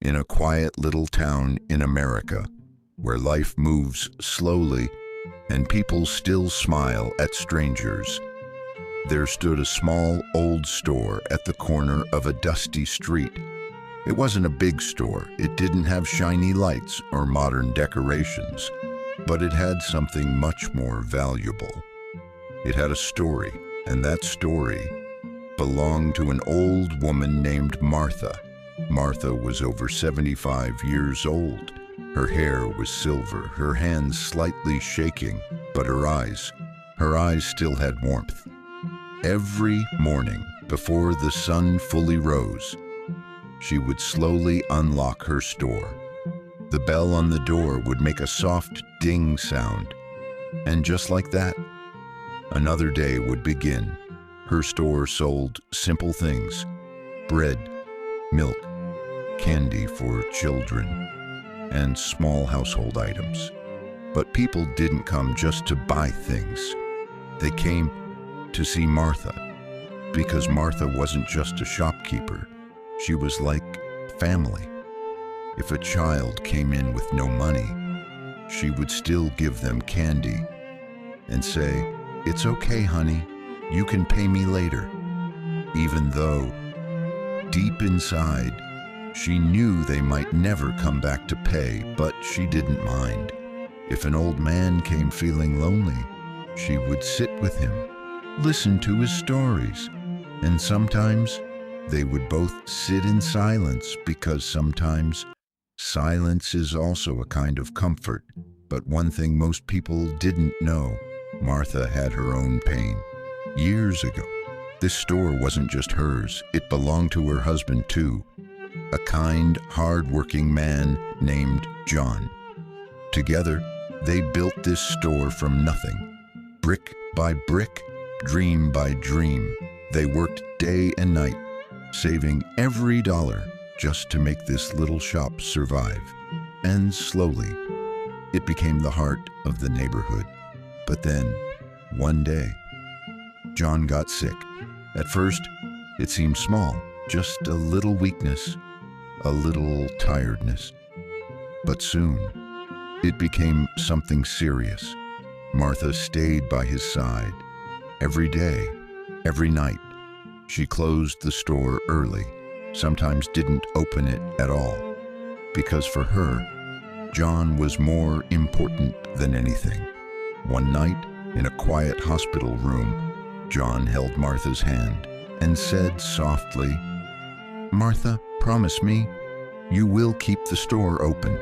In a quiet little town in America, where life moves slowly and people still smile at strangers, there stood a small old store at the corner of a dusty street. It wasn't a big store. It didn't have shiny lights or modern decorations, but it had something much more valuable. It had a story, and that story belonged to an old woman named Martha. Martha was over 75 years old. Her hair was silver, her hands slightly shaking, but her eyes still had warmth. Every morning, before the sun fully rose, she would slowly unlock her store. The bell on the door would make a soft ding sound, and just like that, another day would begin. Her store sold simple things: bread, milk, candy for children, and small household items. But people didn't come just to buy things. They came to see Martha, because Martha wasn't just a shopkeeper. She was like family. If a child came in with no money, she would still give them candy and say, "It's okay, honey, you can pay me later," even though deep inside she knew they might never come back to pay. But she didn't mind. If an old man came feeling lonely, she would sit with him, listen to his stories, and sometimes they would both sit in silence, because sometimes silence is also a kind of comfort. But one thing most people didn't know: Martha had her own pain. Years ago, this store wasn't just hers, it belonged to her husband too, a kind, hard-working man named John. Together, they built this store from nothing, brick by brick, dream by dream. They worked day and night, saving every dollar just to make this little shop survive. And slowly, it became the heart of the neighborhood. But then, one day, John got sick. At first, it seemed small, just a little weakness, a little tiredness. But soon, it became something serious. Martha stayed by his side every day, every night. She closed the store early, sometimes didn't open it at all, because for her, John was more important than anything. One night, in a quiet hospital room, John held Martha's hand and said softly, "Martha, promise me you will keep the store open."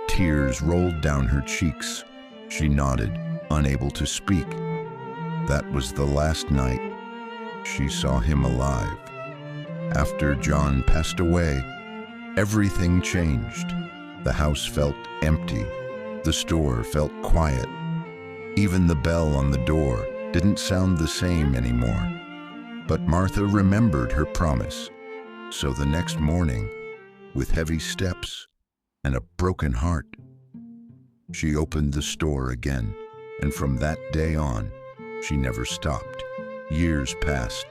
Tears rolled down her cheeks. She nodded, unable to speak. That was the last night she saw him alive. After John passed away, everything changed. The house felt empty. The store felt quiet. Even the bell on the door didn't sound the same anymore. But Martha remembered her promise. So the next morning, with heavy steps and a broken heart, she opened the store again. And from that day on, she never stopped. Years passed.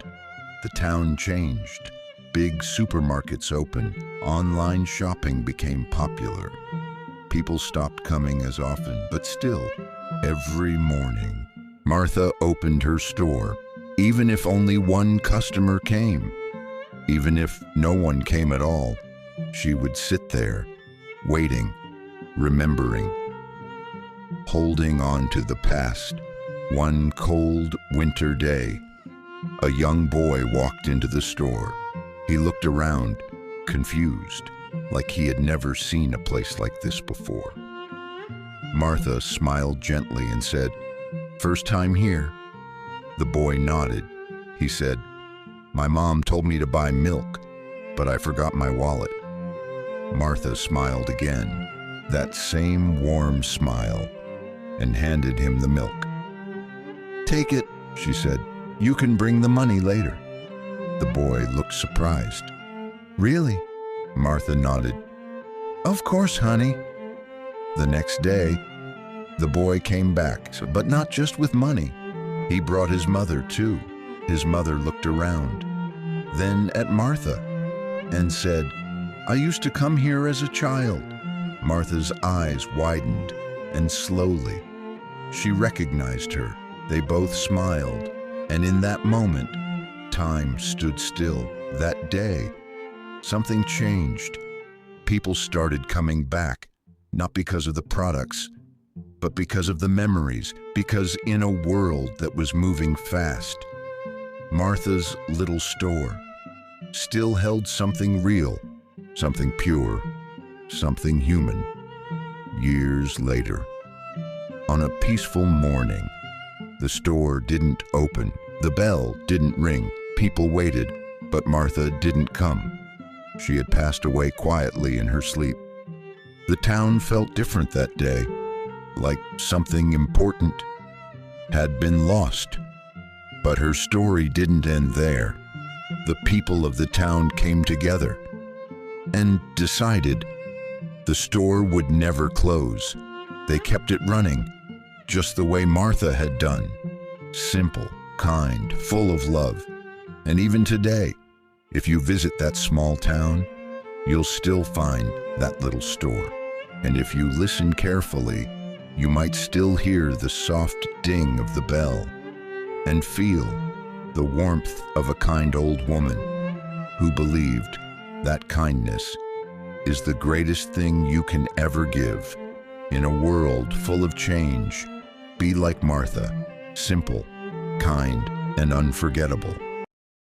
The town changed. Big supermarkets opened. Online shopping became popular. People stopped coming as often, but still, every morning, Martha opened her store, even if only one customer came. Even if no one came at all, she would sit there, waiting, remembering, holding on to the past. One cold winter day, a young boy walked into the store. He looked around, confused, like he had never seen a place like this before. Martha smiled gently and said, "First time here?" The boy nodded. He said, "My mom told me to buy milk, but I forgot my wallet." Martha smiled again, that same warm smile, and handed him the milk. "Take it," she said. "You can bring the money later." The boy looked surprised. "Really?" Martha nodded. "Of course, honey." The next day, the boy came back, but not just with money. He brought his mother too. His mother looked around, then at Martha, and said, I used to come here as a child." Martha's eyes widened, and slowly, she recognized her. They both smiled, and in that moment, time stood still. That day, something changed. People started coming back, not because of the products, but because of the memories, because in a world that was moving fast, Martha's little store still held something real, something pure, something human. Years later, on a peaceful morning, the store didn't open, the bell didn't ring, people waited, but Martha didn't come. She had passed away quietly in her sleep. The town felt different that day, like something important had been lost. But her story didn't end there. The people of the town came together and decided the store would never close. They kept it running, just the way Martha had done. Simple, kind, full of love. And even today, if you visit that small town, you'll still find that little store. And if you listen carefully, you might still hear the soft ding of the bell and feel the warmth of a kind old woman who believed that kindness is the greatest thing you can ever give. In a world full of change, be like Martha, simple, kind, and unforgettable.